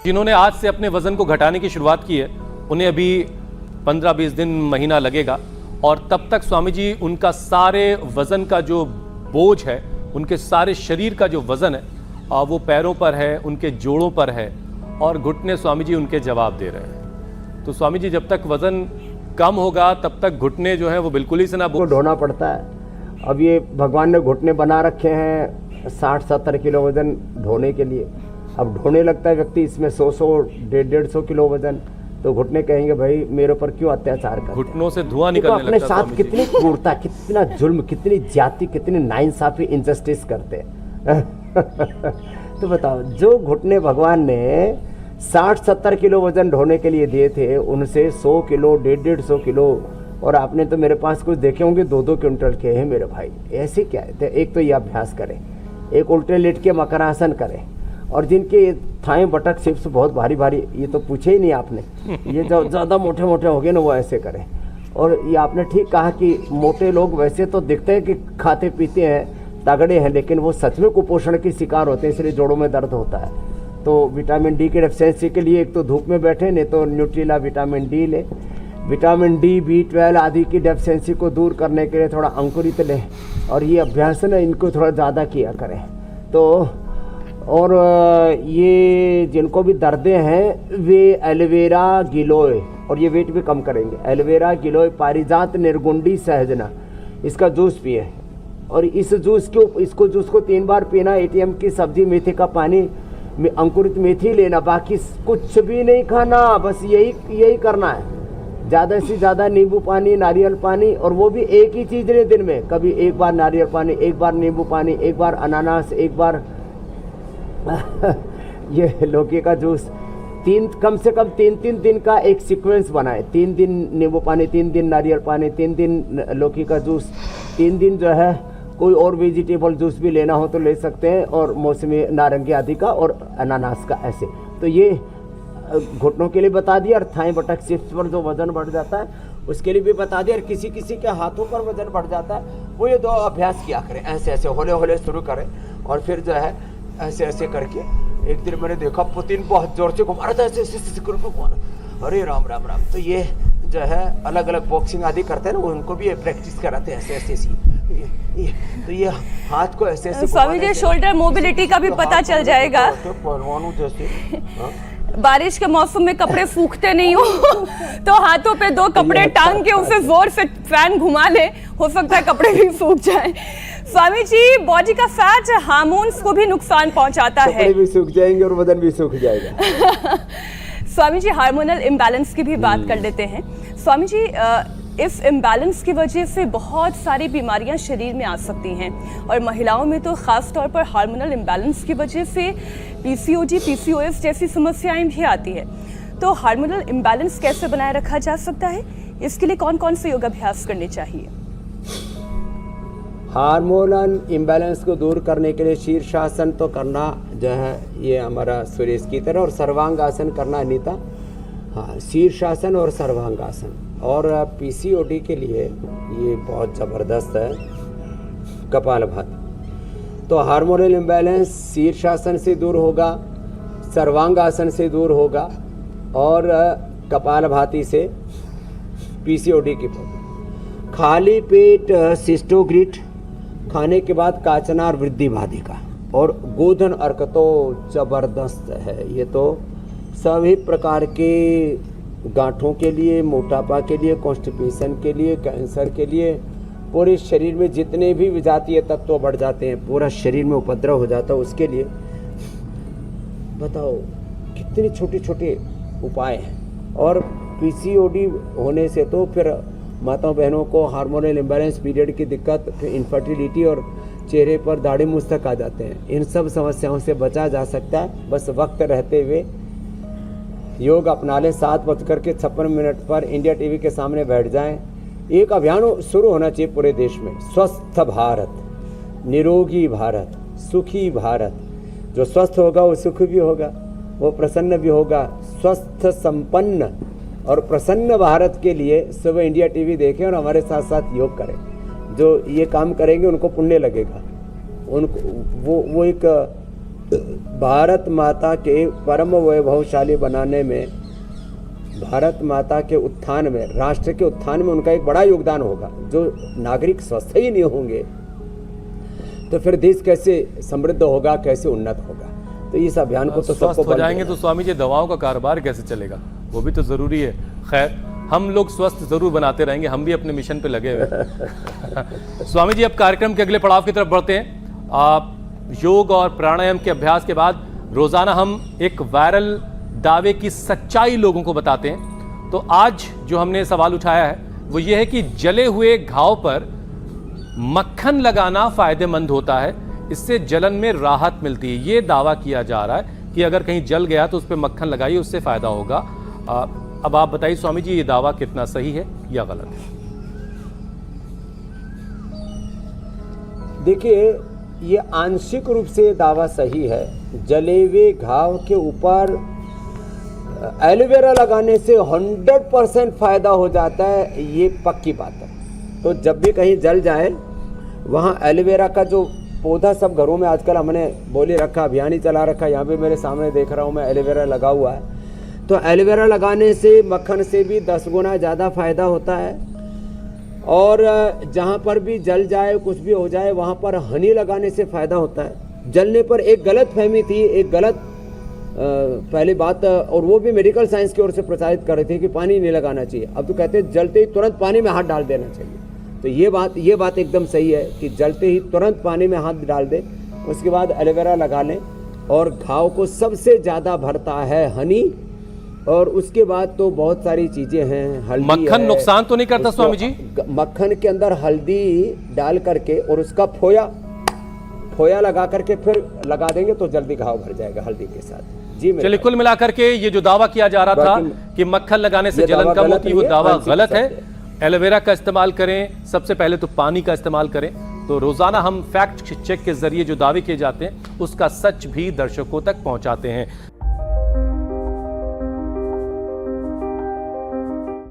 जिन्होंने आज से अपने वजन को घटाने की शुरुआत की है उन्हें अभी 15-20 दिन महीना लगेगा और तब तक स्वामी जी उनका सारे वजन का जो बोझ है, उनके सारे शरीर का जो वजन है वो पैरों पर है, उनके जोड़ों पर है और घुटने स्वामी जी उनके जवाब दे रहे हैं। तो स्वामी जी जब तक वजन कम होगा तब तक घुटने जो है वो बिल्कुल ही से ना ढोना पड़ता है। अब ये भगवान ने घुटने बना रखे हैं 60-70 किलो वजन ढोने के लिए। अब ढोने लगता है व्यक्ति इसमें 100 150 किलो वजन, तो घुटने कहेंगे भाई मेरे ऊपर क्यों अत्याचार कर, घुटनों से धुआं निकलने लगता है। अपने साथ कितनी क्रूरता, कितना जुल्म, कितनी जाति, कितनी नाइंसाफी, इनजस्टिस करते हैं। तो बताओ, जो घुटने भगवान ने 60-70 किलो वजन ढोने के लिए दिए थे, उनसे 100 किलो 150 किलो, और आपने तो मेरे पास कुछ देखे होंगे 2-2 क्विंटल के हैं मेरे भाई। ऐसे क्या है? एक तो ये अभ्यास करें, एक उल्टे लेट के मकरासन करें, और जिनके थाई बटक सिप्स बहुत भारी भारी, ये तो पूछे ही नहीं आपने, ये जो ज़्यादा मोटे मोटे हो गए ना वो ऐसे करें। और ये आपने ठीक कहा कि मोटे लोग वैसे तो दिखते हैं कि खाते पीते हैं, तगड़े हैं, लेकिन वो सच में कुपोषण के शिकार होते हैं, इसलिए जोड़ों में दर्द होता है। तो विटामिन डी की डेफिशिएंसी के लिए एक तो धूप में बैठे, नहीं तो न्यूट्रीला विटामिन डी ले। विटामिन डी, B12 आदि की डेफिशिएंसी को दूर करने के लिए थोड़ा अंकुरित लें, और ये अभ्यास है ना इनको थोड़ा ज़्यादा किया करें। तो और ये जिनको भी दर्दें हैं वे एलोवेरा गिलोय, और ये वेट भी कम करेंगे, एलोवेरा गिलोय पारिजात निर्गुंडी सहजना, इसका जूस पिए। और इस जूस को 3 बार पीना। ATM की सब्जी, मेथी का पानी, अंकुरित मेथी लेना, बाकी कुछ भी नहीं खाना, बस यही करना है। ज़्यादा से ज़्यादा नींबू पानी, नारियल पानी, और वो भी एक ही चीज़ लें दिन में, कभी एक बार नारियल पानी, एक बार नींबू पानी, एक बार अनानास, एक बार ये लौकी का जूस। कम से कम 3 दिन का एक सीक्वेंस बनाए। 3 दिन नींबू पानी, 3 दिन नारियल पानी, 3 दिन लौकी का जूस, 3 दिन जो है कोई और वेजिटेबल जूस भी लेना हो तो ले सकते हैं, और मौसमी नारंगी आदि का और अनानास का, ऐसे। तो ये घुटनों के लिए बता दिया, और थाई बटक सिप्स पर जो वजन बढ़ जाता है उसके लिए भी बता दिया, और किसी के हाथों पर वजन बढ़ जाता है वो ये 2 अभ्यास किया करें। ऐसे हौले हौले शुरू करें, और फिर जो है ऐसे करके। एक दिन मैंने देखा पुतिन बहुत जोर से घुमा रहा था, ऐसे घुमा, अरे राम राम राम। तो ये जो है अलग अलग बॉक्सिंग आदि करते हैं ना, उनको भी प्रैक्टिस कराते हैं ऐसे तो ये हाथ को ऐसे स्वामी जी शोल्डर मोबिलिटी का भी पता चल जाएगा। परमाणु जैसे बारिश के मौसम में कपड़े सूखते नहीं हो तो हाथों पे 2 कपड़े टांग के उसे जोर से फैन घुमा ले, हो सकता है कपड़े भी सूख जाए। स्वामी जी, बॉडी का फैट हार्मोन्स को भी नुकसान पहुंचाता है, कपड़े भी सूख जाएंगे और बदन भी सूख जाएगा। स्वामी जी, हार्मोनल इम्बैलेंस की भी बात कर लेते हैं। स्वामी जी, इस इम्बैलेंस की वजह से बहुत सारी बीमारियां शरीर में आ सकती हैं, और महिलाओं में तो ख़ास तौर पर हार्मोनल इम्बैलेंस की वजह से PCOD, PCOS जैसी समस्याएं भी आती है। तो हार्मोनल इम्बैलेंस कैसे बनाए रखा जा सकता है? इसके लिए कौन कौन से योगाभ्यास करने चाहिए? हार्मोनल इम्बैलेंस को दूर करने के लिए शीर्षासन तो करना जो है ये हमारा सुरेश की तरह, और सर्वांगासन करना अनीता। हाँ, शीर्षासन और सर्वांगासन। और PCOD के लिए ये बहुत ज़बरदस्त है कपालभाति। तो हार्मोनल इम्बैलेंस शीर्षासन से दूर होगा, सर्वांगासन से दूर होगा, और कपालभाति से PCOD की। खाली पेट सिस्टोग्रिट खाने के बाद काचनार वृद्धि बाधिका और गोधन अर्क तो ज़बरदस्त है। ये तो सभी प्रकार के गांठों के लिए, मोटापा के लिए, कॉन्स्टिपेशन के लिए, कैंसर के लिए, पूरे शरीर में जितने भी विजातीय तत्व बढ़ जाते हैं, पूरा शरीर में उपद्रव हो जाता है, उसके लिए बताओ कितने छोटे छोटे उपाय हैं। और PCOD होने से तो फिर माताओं बहनों को हार्मोनल इम्बैलेंस, पीरियड की दिक्कत, फिर इनफर्टिलिटी और चेहरे पर दाढ़ी मूंछ तक आ जाते हैं। इन सब समस्याओं से बचा जा सकता है, बस वक्त रहते हुए योग अपना लें। 7:56 पर इंडिया TV के सामने बैठ जाएं। एक अभियान शुरू होना चाहिए पूरे देश में, स्वस्थ भारत, निरोगी भारत, सुखी भारत। जो स्वस्थ होगा वो सुखी भी होगा, वो प्रसन्न भी होगा। स्वस्थ, संपन्न और प्रसन्न भारत के लिए सुबह इंडिया TV देखें और हमारे साथ साथ योग करें। जो ये काम करेंगे उनको पुण्य लगेगा, उनको वो एक भारत माता के परम वैभवशाली बनाने में, भारत माता के उत्थान में, राष्ट्र के उत्थान में उनका एक बड़ा योगदान होगा। जो नागरिक स्वस्थ ही नहीं होंगे तो फिर देश कैसे समृद्ध होगा, कैसे उन्नत होगा। तो इस अभियान को तो स्वस्थ सबको हो जाएंगे तो स्वामी जी दवाओं का कारोबार कैसे चलेगा, वो भी तो जरूरी है। खैर, हम लोग स्वस्थ जरूर बनाते रहेंगे, हम भी अपने मिशन पे लगे हुए हैं। स्वामी जी, अब कार्यक्रम के अगले पड़ाव की तरफ बढ़ते हैं। आप योग और प्राणायाम के अभ्यास के बाद रोजाना हम एक वायरल दावे की सच्चाई लोगों को बताते हैं। तो आज जो हमने सवाल उठाया है वो ये है कि जले हुए घाव पर मक्खन लगाना फायदेमंद होता है, इससे जलन में राहत मिलती है। ये दावा किया जा रहा है कि अगर कहीं जल गया तो उस पर मक्खन लगाइए, उससे फायदा होगा। अब आप बताइए स्वामी जी, ये दावा कितना सही है या गलत है? देखिए, ये आंशिक रूप से दावा सही है। जले हुए घाव के ऊपर एलोवेरा लगाने से 100% फायदा हो जाता है, ये पक्की बात है। तो जब भी कहीं जल जाए, वहाँ एलोवेरा का जो पौधा सब घरों में आजकल हमने बोले रखा, अभियान ही चला रखा, यहाँ भी मेरे सामने देख रहा हूँ मैं, एलोवेरा लगा हुआ है। तो एलोवेरा लगाने से मक्खन से भी 10 गुना ज़्यादा फायदा होता है। और जहाँ पर भी जल जाए, कुछ भी हो जाए, वहाँ पर हनी लगाने से फ़ायदा होता है। जलने पर एक गलत फहमी थी, एक गलत पहली बात, और वो भी मेडिकल साइंस की ओर से प्रचारित कर रहे थे कि पानी नहीं लगाना चाहिए। अब तो कहते हैं जलते ही तुरंत पानी में हाथ डाल देना चाहिए। तो ये बात एकदम सही है कि जलते ही तुरंत पानी में हाथ डाल दें, उसके बाद एलोवेरा लगा लें। और घाव को सबसे ज़्यादा भरता है हनी, और उसके बाद तो बहुत सारी चीज़ें हैं। हल्दी, मक्खन नुकसान तो नहीं करता स्वामी जी? मक्खन के अंदर हल्दी डाल करके और उसका फोया लगा करके फिर लगा देंगे तो जल्दी घाव भर जाएगा हल्दी के साथ। जी, चलिए, कुल मिलाकर के ये जो दावा किया जा रहा था कि मक्खन लगाने से जलन कम होती है, वो दावा गलत है। एलोवेरा का इस्तेमाल करें, सबसे पहले तो पानी का इस्तेमाल करें। तो रोजाना हम फैक्ट चेक के जरिए जो दावे किए जाते हैं उसका सच भी दर्शकों तक पहुंचाते हैं।